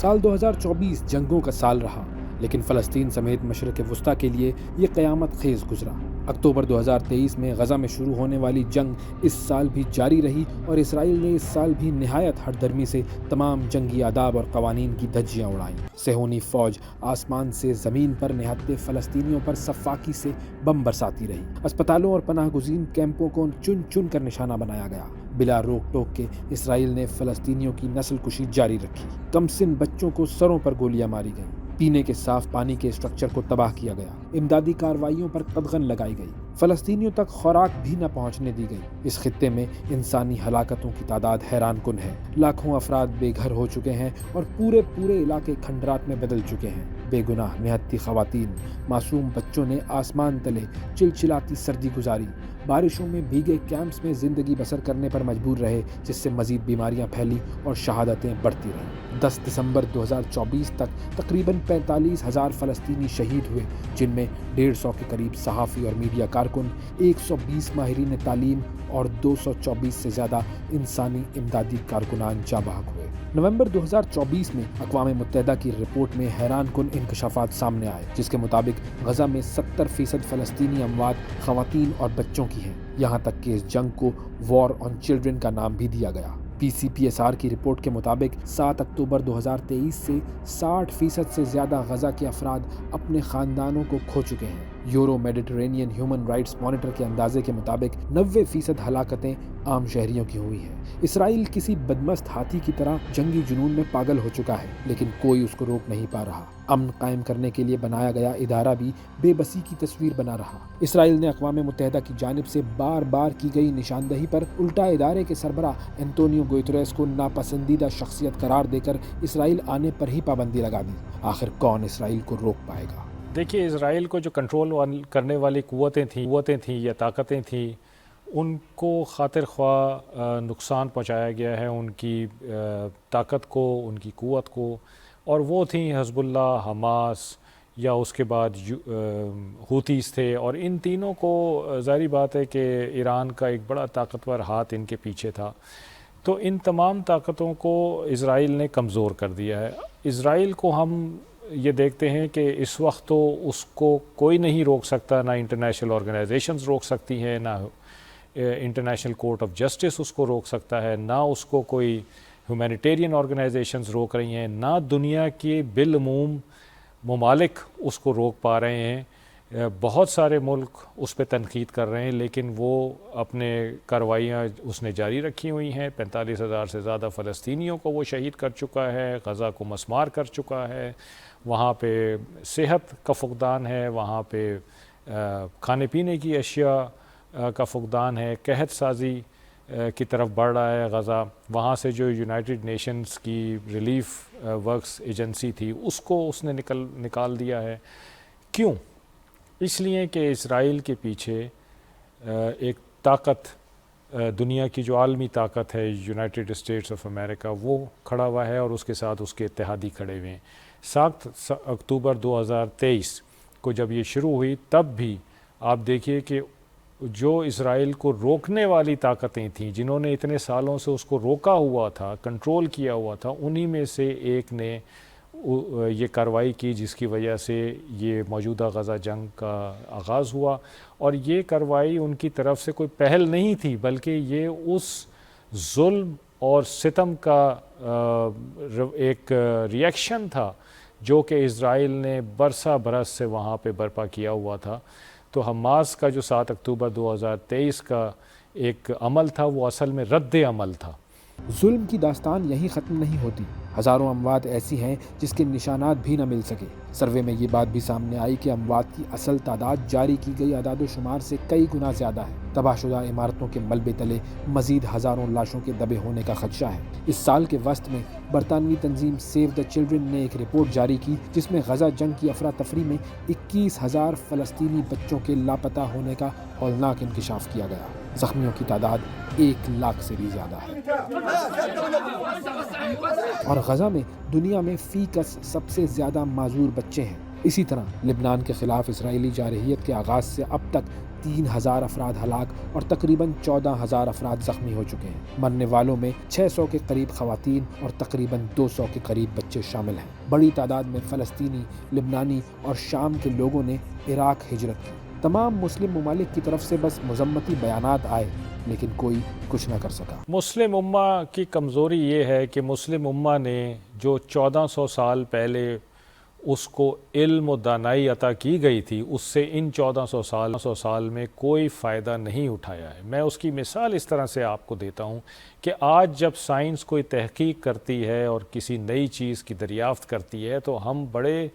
سال 2024 جنگوں کا سال رہا، لیکن فلسطین سمیت مشرق وسطیٰ کے لیے یہ قیامت خیز گزرا۔ اکتوبر 2023 میں غزہ میں شروع ہونے والی جنگ اس سال بھی جاری رہی اور اسرائیل نے اس سال بھی نہایت ہٹ درمی سے تمام جنگی آداب اور قوانین کی دھجیاں اڑائیں۔ صہیونی فوج آسمان سے زمین پر نہتے فلسطینیوں پر صفاقی سے بم برساتی رہی۔ اسپتالوں اور پناہ گزین کیمپوں کو چن چن کر نشانہ بنایا گیا۔ بلا روک ٹوک کے اسرائیل نے فلسطینیوں کی نسل کشی جاری رکھی۔ کم سن بچوں کو سروں پر گولیاں ماری گئیں۔ پینے کے صاف پانی کے اسٹرکچر کو تباہ کیا گیا۔ امدادی کارروائیوں پر قدغن لگائی گئی۔ فلسطینیوں تک خوراک بھی نہ پہنچنے دی گئی۔ اس خطے میں انسانی ہلاکتوں کی تعداد حیران کن ہے۔ لاکھوں افراد بے گھر ہو چکے ہیں اور پورے علاقے کھنڈرات میں بدل چکے ہیں۔ بے گناہ نہتی خواتین، معصوم بچوں نے آسمان تلے چلچلاتی سردی گزاری، بارشوں میں بھیگے کیمپس میں زندگی بسر کرنے پر مجبور رہے، جس سے مزید بیماریاں پھیلی اور شہادتیں بڑھتی رہیں۔ 10 دسمبر 2024 تک تقریباً 45,000 فلسطینی شہید ہوئے، جن میں 150 کے قریب صحافی اور میڈیا کارکن، 120 ماہرین تعلیم اور 224 سے زیادہ انسانی امدادی کارکنان جاں بحق ہوئے۔ نومبر 2024 میں اقوام متحدہ کی رپورٹ میں حیران کن انکشافات سامنے آئے، جس کے مطابق غزہ میں 70% فلسطینی اموات خواتین اور بچوں کی ہیں، یہاں تک کہ اس جنگ کو وار آن چلڈرن کا نام بھی دیا گیا۔ PCPSR کی رپورٹ کے مطابق 7 اکتوبر 2023 سے 60% سے زیادہ غزہ کے افراد اپنے خاندانوں کو کھو چکے ہیں۔ Euro Mediterranean human rights monitor کے اندازے کے مطابق 90% ہلاکتیں عام شہریوں کی ہوئی ہیں۔ اسرائیل کسی بدمست ہاتھی کی طرح جنگی جنون میں پاگل ہو چکا ہے، لیکن کوئی اس کو روک نہیں پا رہا۔ امن قائم کرنے کے لیے بنایا گیا ادارہ بھی بے بسی کی تصویر بنا رہا۔ اسرائیل نے اقوام متحدہ کی جانب سے بار بار کی گئی نشاندہی پر الٹا ادارے کے سربراہ انتونیو گوتریس کو ناپسندیدہ شخصیت قرار دے کر اسرائیل آنے پر ہی پابندی لگا دی۔ آخر کون اسرائیل کو روک پائے گا؟ دیکھیے، اسرائیل کو جو کنٹرول کرنے والی قوتیں تھیں یا طاقتیں تھیں، ان کو خاطر خواہ نقصان پہنچایا گیا ہے، ان کی طاقت کو، ان کی قوت کو، اور وہ تھیں حزب اللہ، حماس، یا اس کے بعد حوتیز تھے، اور ان تینوں کو ظاہری بات ہے کہ ایران کا ایک بڑا طاقتور ہاتھ ان کے پیچھے تھا۔ تو ان تمام طاقتوں کو اسرائیل نے کمزور کر دیا ہے۔ اسرائیل کو ہم یہ دیکھتے ہیں کہ اس وقت تو اس کو کوئی نہیں روک سکتا، نہ انٹرنیشنل آرگنائزیشنز روک سکتی ہیں، نہ انٹرنیشنل کورٹ آف جسٹس اس کو روک سکتا ہے، نہ اس کو کوئی ہیومینیٹیرین آرگنائزیشنز روک رہی ہیں، نہ دنیا کے بالعموم ممالک اس کو روک پا رہے ہیں۔ بہت سارے ملک اس پہ تنقید کر رہے ہیں، لیکن وہ اپنے کارروائیاں اس نے جاری رکھی ہوئی ہیں۔ 45,000 سے زیادہ فلسطینیوں کو وہ شہید کر چکا ہے، غزہ کو مسمار کر چکا ہے، وہاں پہ صحت کا فقدان ہے، وہاں پہ کھانے پینے کی اشیاء کا فقدان ہے، قحط سازی کی طرف بڑھ رہا ہے غزہ۔ وہاں سے جو یونائٹڈ نیشنز کی ریلیف ورکس ایجنسی تھی، اس کو اس نے نکال دیا ہے۔ کیوں؟ اس لیے کہ اسرائیل کے پیچھے ایک طاقت، دنیا کی جو عالمی طاقت ہے، یونائٹڈ اسٹیٹس آف امریکہ، وہ کھڑا ہوا ہے اور اس کے ساتھ اس کے اتحادی کھڑے ہوئے ہیں۔ 7 اکتوبر 2023 کو جب یہ شروع ہوئی، تب بھی آپ دیکھیے کہ جو اسرائیل کو روکنے والی طاقتیں تھیں، جنہوں نے اتنے سالوں سے اس کو روکا ہوا تھا، کنٹرول کیا ہوا تھا، انہی میں سے ایک نے یہ کارروائی کی، جس کی وجہ سے یہ موجودہ غزہ جنگ کا آغاز ہوا۔ اور یہ کارروائی ان کی طرف سے کوئی پہل نہیں تھی، بلکہ یہ اس ظلم اور ستم کا ایک ریئیکشن تھا جو کہ اسرائیل نے برسہ برس سے وہاں پہ برپا کیا ہوا تھا۔ تو حماس کا جو 7 اکتوبر 2023 کا ایک عمل تھا، وہ اصل میں رد عمل تھا۔ ظلم کی داستان یہیں ختم نہیں ہوتی۔ ہزاروں اموات ایسی ہیں جس کے نشانات بھی نہ مل سکے۔ سروے میں یہ بات بھی سامنے آئی کہ اموات کی اصل تعداد جاری کی گئی اعداد و شمار سے کئی گنا زیادہ ہے۔ تباہ شدہ عمارتوں کے ملبے تلے مزید ہزاروں لاشوں کے دبے ہونے کا خدشہ ہے۔ اس سال کے وسط میں برطانوی تنظیم سیو دا چلڈرن نے ایک رپورٹ جاری کی، جس میں غزہ جنگ کی افراتفری میں 21,000 فلسطینی بچوں کے لاپتہ ہونے کا ہولناک انکشاف کیا گیا۔ زخمیوں کی تعداد 1 لاکھ سے بھی زیادہ ہے۔ اور غزہ میں دنیا میں فی کس سب سے زیادہ معذور بچے ہیں۔ اسی طرح لبنان کے خلاف اسرائیلی جارحیت کے آغاز سے اب تک 3000 افراد ہلاک اور تقریباً 14,000 افراد زخمی ہو چکے ہیں۔ مرنے والوں میں 600 کے قریب خواتین اور تقریباً 200 کے قریب بچے شامل ہیں۔ بڑی تعداد میں فلسطینی، لبنانی اور شام کے لوگوں نے عراق ہجرت کی۔ تمام مسلم ممالک کی طرف سے بس مذمتی بیانات آئے، لیکن کوئی کچھ نہ کر سکا۔ مسلم امہ کی کمزوری یہ ہے کہ مسلم امہ نے جو 1400 سال پہلے اس کو علم و دانائی عطا کی گئی تھی، اس سے ان 1400 سال میں کوئی فائدہ نہیں اٹھایا ہے۔ میں اس کی مثال اس طرح سے آپ کو دیتا ہوں کہ آج جب سائنس کوئی تحقیق کرتی ہے اور کسی نئی چیز کی دریافت کرتی ہے تو ہم بڑے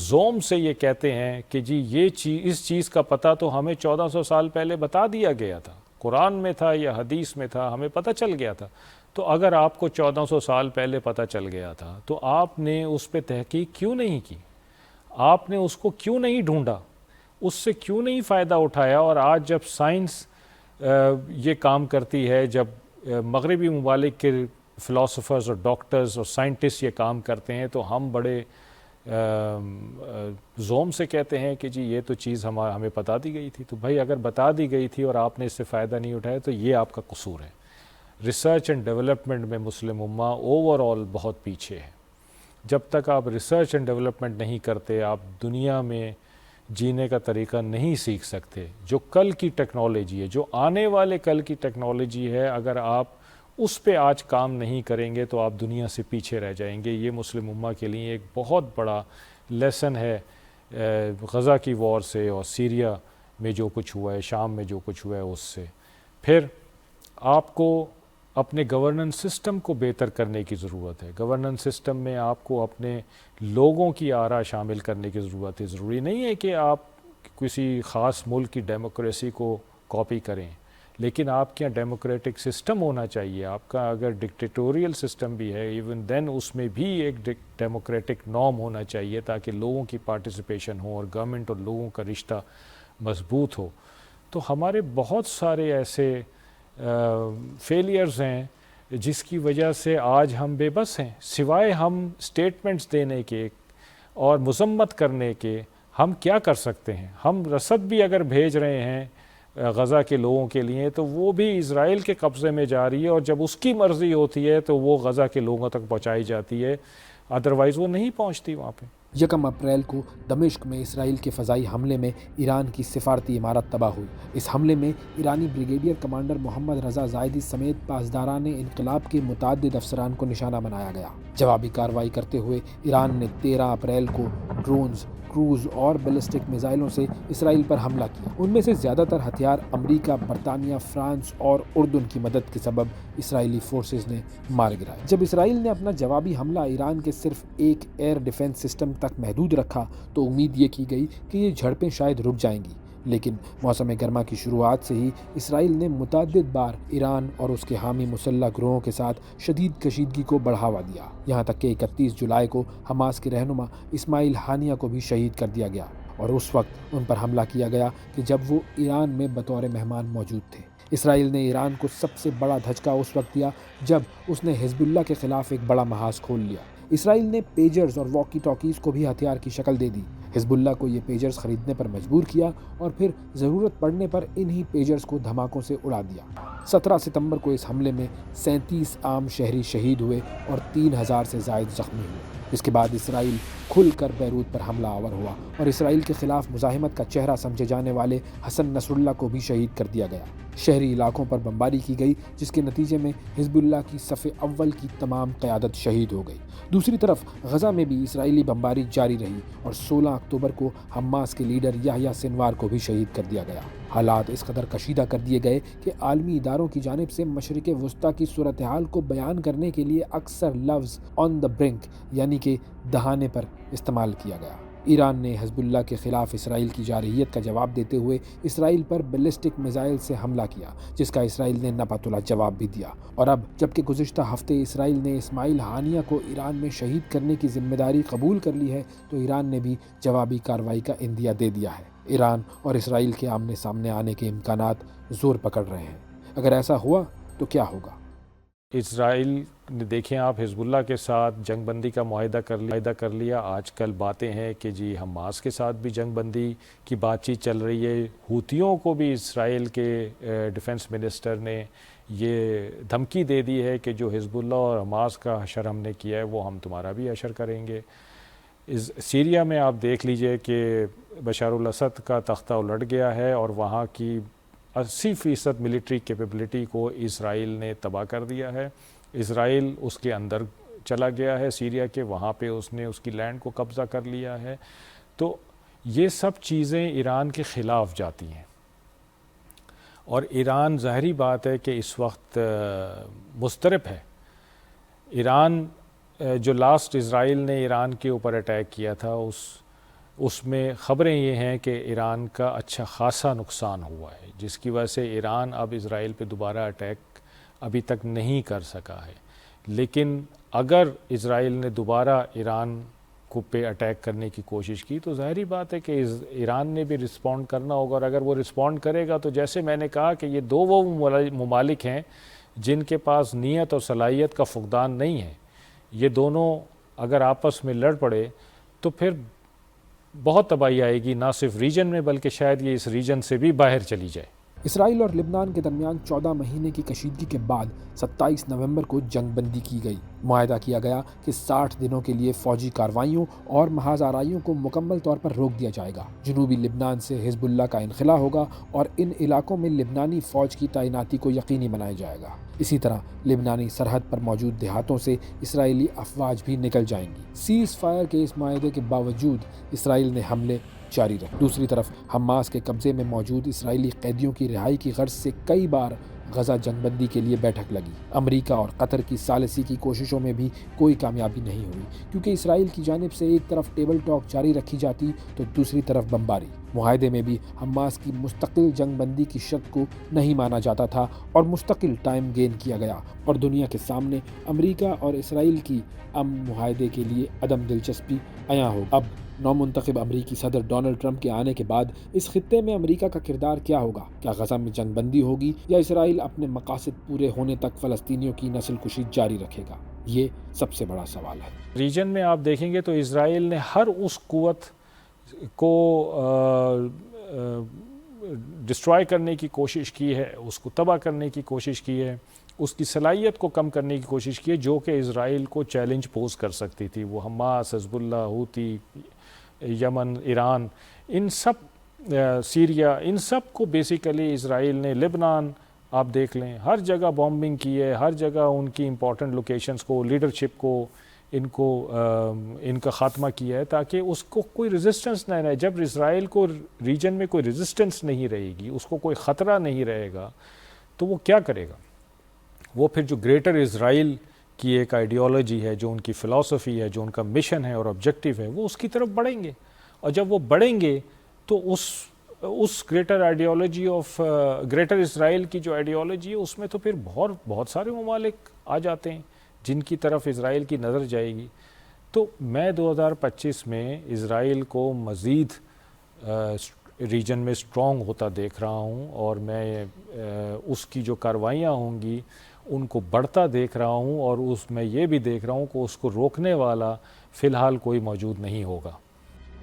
زوم سے یہ کہتے ہیں کہ جی یہ اس چیز کا پتہ تو ہمیں 1400 سال پہلے بتا دیا گیا تھا، قرآن میں تھا یا حدیث میں تھا، ہمیں پتہ چل گیا تھا۔ تو اگر آپ کو 1400 سال پہلے پتہ چل گیا تھا تو آپ نے اس پہ تحقیق کیوں نہیں کی؟ آپ نے اس کو کیوں نہیں ڈھونڈا؟ اس سے کیوں نہیں فائدہ اٹھایا؟ اور آج جب سائنس یہ کام کرتی ہے، جب مغربی ممالک کے فلاسفرز اور ڈاکٹرز اور سائنٹسٹ یہ کام کرتے ہیں تو ہم بڑے زوم سے کہتے ہیں کہ جی یہ تو چیز ہمیں بتا دی گئی تھی۔ تو بھائی اگر بتا دی گئی تھی اور آپ نے اس سے فائدہ نہیں اٹھایا تو یہ آپ کا قصور ہے۔ ریسرچ اینڈ ڈیولپمنٹ میں مسلم امہ اوور آل بہت پیچھے ہے۔ جب تک آپ ریسرچ اینڈ ڈیولپمنٹ نہیں کرتے، آپ دنیا میں جینے کا طریقہ نہیں سیکھ سکتے۔ جو کل کی ٹیکنالوجی ہے، جو آنے والے کل کی ٹیکنالوجی ہے، اگر آپ اس پہ آج کام نہیں کریں گے تو آپ دنیا سے پیچھے رہ جائیں گے۔ یہ مسلم امہ کے لیے ایک بہت بڑا لیسن ہے، غزہ کی وار سے اور سیریا میں جو کچھ ہوا ہے، شام میں جو کچھ ہوا ہے اس سے۔ پھر آپ کو اپنے گورننس سسٹم کو بہتر کرنے کی ضرورت ہے۔ گورننس سسٹم میں آپ کو اپنے لوگوں کی آرا شامل کرنے کی ضرورت ہے۔ ضروری نہیں ہے کہ آپ کسی خاص ملک کی ڈیموکریسی کو کاپی کریں، لیکن آپ کے یہاں ڈیموکریٹک سسٹم ہونا چاہیے۔ آپ کا اگر ڈکٹیٹوریل سسٹم بھی ہے، ایون دین اس میں بھی ایک ڈیموکریٹک نارم ہونا چاہیے تاکہ لوگوں کی پارٹیسپیشن ہو اور گورنمنٹ اور لوگوں کا رشتہ مضبوط ہو۔ تو ہمارے بہت سارے ایسے فیلیئرز ہیں جس کی وجہ سے آج ہم بے بس ہیں۔ سوائے ہم سٹیٹمنٹس دینے کے اور مذمت کرنے کے ہم کیا کر سکتے ہیں؟ ہم رسد بھی اگر بھیج رہے ہیں غزہ کے لوگوں کے لیے تو وہ بھی اسرائیل کے قبضے میں جا رہی ہے، اور جب اس کی مرضی ہوتی ہے تو وہ غزہ کے لوگوں تک پہنچائی جاتی ہے، ادروائز وہ نہیں پہنچتی وہاں پہ۔ 1 اپریل کو دمشق میں اسرائیل کے فضائی حملے میں ایران کی سفارتی عمارت تباہ ہوئی۔ اس حملے میں ایرانی بریگیڈیئر کمانڈر محمد رضا زائدی سمیت پاسداران انقلاب کے متعدد افسران کو نشانہ بنایا گیا۔ جوابی کارروائی کرتے ہوئے ایران نے 13 اپریل کو ڈرونز، کروز اور بیلسٹک میزائلوں سے اسرائیل پر حملہ کیا۔ ان میں سے زیادہ تر ہتھیار امریکہ، برطانیہ، فرانس اور اردن کی مدد کے سبب اسرائیلی فورسز نے مار گرائے۔ جب اسرائیل نے اپنا جوابی حملہ ایران کے صرف ایک ایئر ڈیفنس سسٹم تک محدود رکھا تو امید یہ کی گئی کہ یہ جھڑپیں شاید رک جائیں گی، لیکن موسم گرما کی شروعات سے ہی اسرائیل نے متعدد بار ایران اور اس کے حامی مسلح گروہوں کے ساتھ شدید کشیدگی کو بڑھاوا دیا، یہاں تک کہ 31 جولائی کو حماس کے رہنما اسماعیل ہانیہ کو بھی شہید کر دیا گیا، اور اس وقت ان پر حملہ کیا گیا کہ جب وہ ایران میں بطور مہمان موجود تھے۔ اسرائیل نے ایران کو سب سے بڑا دھچکا اس وقت دیا جب اس نے حزب اللہ کے خلاف ایک بڑا محاذ کھول لیا۔ اسرائیل نے پیجرز اور واکی ٹاکیز کو بھی ہتھیار کی شکل دے دی۔ حزب اللہ کو یہ پیجرز خریدنے پر مجبور کیا اور پھر ضرورت پڑنے پر انہی پیجرز کو دھماکوں سے اڑا دیا۔ 17 ستمبر کو اس حملے میں 37 عام شہری شہید ہوئے اور 3000 سے زائد زخمی ہوئے۔ اس کے بعد اسرائیل کھل کر بیروت پر حملہ آور ہوا اور اسرائیل کے خلاف مزاحمت کا چہرہ سمجھے جانے والے حسن نصر اللہ کو بھی شہید کر دیا گیا۔ شہری علاقوں پر بمباری کی گئی جس کے نتیجے میں حزب اللہ کی صف اول کی تمام قیادت شہید ہو گئی۔ دوسری طرف غزہ میں بھی اسرائیلی بمباری جاری رہی اور 16 اکتوبر کو حماس کے لیڈر یحییٰ سنوار کو بھی شہید کر دیا گیا۔ حالات اس قدر کشیدہ کر دیے گئے کہ عالمی اداروں کی جانب سے مشرق وسطیٰ کی صورتحال کو بیان کرنے کے لیے اکثر لفظ آن دا برنک یعنی کہ دہانے پر استعمال کیا گیا۔ ایران نے حزب اللہ کے خلاف اسرائیل کی جارحیت کا جواب دیتے ہوئے اسرائیل پر بیلسٹک میزائل سے حملہ کیا، جس کا اسرائیل نے نپاتلا جواب بھی دیا۔ اور اب جبکہ گزشتہ ہفتے اسرائیل نے اسماعیل ہانیہ کو ایران میں شہید کرنے کی ذمہ داری قبول کر لی ہے تو ایران نے بھی جوابی کارروائی کا عندیہ دے دیا ہے۔ ایران اور اسرائیل کے آمنے سامنے آنے کے امکانات زور پکڑ رہے ہیں۔ اگر ایسا ہوا تو کیا ہوگا؟ اسرائیل نے دیکھیں آپ حزب اللہ کے ساتھ جنگ بندی کا معاہدہ کر لیا. آج کل باتیں ہیں کہ جی حماس کے ساتھ بھی جنگ بندی کی بات چیت چل رہی ہے. حوثیوں کو بھی اسرائیل کے ڈیفنس منسٹر نے یہ دھمکی دے دی ہے کہ جو حزب اللہ اور حماس کا حشر ہم نے کیا ہے وہ ہم تمہارا بھی حشر کریں گے. سیریا میں آپ دیکھ لیجئے کہ بشار الاسد کا تختہ الٹ گیا ہے اور وہاں کی 80% ملٹری کیپیبلٹی کو اسرائیل نے تباہ کر دیا ہے. اسرائیل اس کے اندر چلا گیا ہے سیریا کے, وہاں پہ اس نے اس کی لینڈ کو قبضہ کر لیا ہے. تو یہ سب چیزیں ایران کے خلاف جاتی ہیں اور ایران ظاہری بات ہے کہ اس وقت مضطرب ہے. ایران جو لاسٹ اسرائیل نے ایران کے اوپر اٹیک کیا تھا اس میں خبریں یہ ہیں کہ ایران کا اچھا خاصا نقصان ہوا ہے, جس کی وجہ سے ایران اب اسرائیل پہ دوبارہ اٹیک ابھی تک نہیں کر سکا ہے. لیکن اگر اسرائیل نے دوبارہ ایران کو پہ اٹیک کرنے کی کوشش کی تو ظاہری بات ہے کہ ایران نے بھی رسپونڈ کرنا ہوگا, اور اگر وہ رسپونڈ کرے گا تو جیسے میں نے کہا کہ یہ دو وہ ممالک ہیں جن کے پاس نیت اور صلاحیت کا فقدان نہیں ہے. یہ دونوں اگر آپس میں لڑ پڑے تو پھر بہت تباہی آئے گی, نہ صرف ریجن میں بلکہ شاید یہ اس ریجن سے بھی باہر چلی جائے. اسرائیل اور لبنان کے درمیان 14 مہینے کی کشیدگی کے بعد 27 نومبر کو جنگ بندی کی گئی. معاہدہ کیا گیا کہ 60 دنوں کے لیے فوجی کارروائیوں اور محاذ آرائیوں کو مکمل طور پر روک دیا جائے گا. جنوبی لبنان سے حزب اللہ کا انخلا ہوگا اور ان علاقوں میں لبنانی فوج کی تعیناتی کو یقینی بنایا جائے گا. اسی طرح لبنانی سرحد پر موجود دیہاتوں سے اسرائیلی افواج بھی نکل جائیں گی. سیز فائر کے اس معاہدے کے باوجود اسرائیل نے حملے جاری رکھے. دوسری طرف حماس کے قبضے میں موجود اسرائیلی قیدیوں کی رہائی کی غرض سے کئی بار غزہ جنگ بندی کے لیے بیٹھک لگی. امریکہ اور قطر کی ثالثی کی کوششوں میں بھی کوئی کامیابی نہیں ہوئی, کیونکہ اسرائیل کی جانب سے ایک طرف ٹیبل ٹاک جاری رکھی جاتی تو دوسری طرف بمباری. معاہدے میں بھی حماس کی مستقل جنگ بندی کی شرط کو نہیں مانا جاتا تھا اور مستقل ٹائم گین کیا گیا, اور دنیا کے سامنے امریکہ اور اسرائیل کی امن معاہدے کے لیے عدم دلچسپی عیاں ہو. اب نومنتخب امریکی صدر ڈونلڈ ٹرمپ کے آنے کے بعد اس خطے میں امریکہ کا کردار کیا ہوگا؟ کیا غزہ میں جنگ بندی ہوگی یا اسرائیل اپنے مقاصد پورے ہونے تک فلسطینیوں کی نسل کشی جاری رکھے گا؟ یہ سب سے بڑا سوال ہے. ریجن میں آپ دیکھیں گے تو اسرائیل نے ہر اس قوت کو ڈسٹرائے کرنے کی کوشش کی ہے, اس کو تباہ کرنے کی کوشش کی ہے, اس کی صلاحیت کو کم کرنے کی کوشش کی ہے جو کہ اسرائیل کو چیلنج پوز کر سکتی تھی. وہ حماس, حزب اللہ, حوثی, یمن, ایران, ان سب سیریا, ان سب کو بیسیکلی اسرائیل نے, لبنان آپ دیکھ لیں, ہر جگہ بامبنگ کی ہے, ہر جگہ ان کی امپورٹنٹ لوکیشنز کو, لیڈرشپ کو, ان کا خاتمہ کیا ہے تاکہ اس کو کوئی ریزسٹنس نہ رہے. جب اسرائیل کو ریجن میں کوئی ریزسٹنس نہیں رہے گی, اس کو کوئی خطرہ نہیں رہے گا, تو وہ کیا کرے گا؟ وہ پھر جو گریٹر اسرائیل کی ایک آئیڈیالوجی ہے, جو ان کی فلسفی ہے, جو ان کا مشن ہے اور آبجیکٹیو ہے, وہ اس کی طرف بڑھیں گے. اور جب وہ بڑھیں گے تو اس گریٹر آئیڈیالوجی آف گریٹر اسرائیل کی جو آئیڈیالوجی ہے اس میں تو پھر بہت سارے ممالک آ جاتے ہیں جن کی طرف اسرائیل کی نظر جائے گی. تو میں 2025 میں اسرائیل کو مزید ریجن میں سٹرونگ ہوتا دیکھ رہا ہوں, اور میں اس کی جو کارروائیاں ہوں گی ان کو بڑھتا دیکھ رہا ہوں, اور میں یہ بھی دیکھ رہا ہوں کہ اس کو روکنے والا فی الحال کوئی موجود نہیں ہوگا.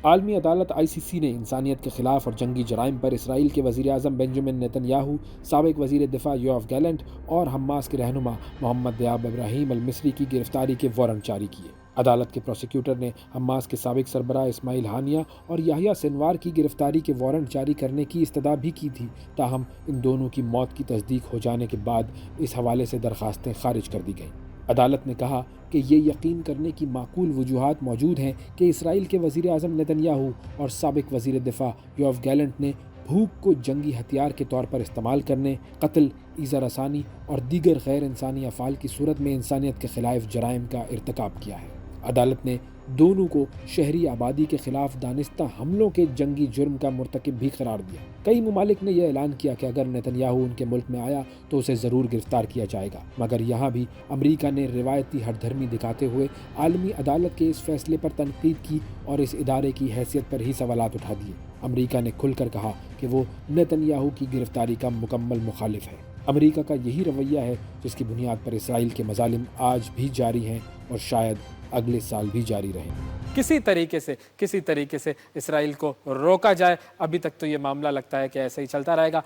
عالمی عدالت ICC نے انسانیت کے خلاف اور جنگی جرائم پر اسرائیل کے وزیر اعظم بنجامن نیتن یاہو, سابق وزیر دفاع یوآف گیلنٹ اور حماس کے رہنما محمد دیاب ابراہیم المصری کی گرفتاری کے وارنٹ جاری کیے. عدالت کے پروسیکیوٹر نے حماس کے سابق سربراہ اسماعیل ہانیہ اور یحییٰ سنوار کی گرفتاری کے وارنٹ جاری کرنے کی استدعا بھی کی تھی, تاہم ان دونوں کی موت کی تصدیق ہو جانے کے بعد اس حوالے سے درخواستیں خارج کر دی گئیں. عدالت نے کہا کہ یہ یقین کرنے کی معقول وجوہات موجود ہیں کہ اسرائیل کے وزیر اعظم نیتن یاہو اور سابق وزیر دفاع یوآف گیلنٹ نے بھوک کو جنگی ہتھیار کے طور پر استعمال کرنے, قتل, ایذا رسانی اور دیگر غیر انسانی افعال کی صورت میں انسانیت کے خلاف جرائم کا ارتکاب کیا ہے. عدالت نے دونوں کو شہری آبادی کے خلاف دانستہ حملوں کے جنگی جرم کا مرتکب بھی قرار دیا. کئی ممالک نے یہ اعلان کیا کہ اگر نیتن یاہو ان کے ملک میں آیا تو اسے ضرور گرفتار کیا جائے گا, مگر یہاں بھی امریکہ نے روایتی ہٹ دھرمی دکھاتے ہوئے عالمی عدالت کے اس فیصلے پر تنقید کی اور اس ادارے کی حیثیت پر ہی سوالات اٹھا دیے. امریکہ نے کھل کر کہا کہ وہ نیتن یاہو کی گرفتاری کا مکمل مخالف ہے. امریکہ کا یہی رویہ ہے جس کی بنیاد پر اسرائیل کے مظالم آج بھی جاری ہیں اور شاید اگلے سال بھی جاری رہیں۔ کسی طریقے سے اسرائیل کو روکا جائے، ابھی تک تو یہ معاملہ لگتا ہے کہ ایسے ہی چلتا رہے گا۔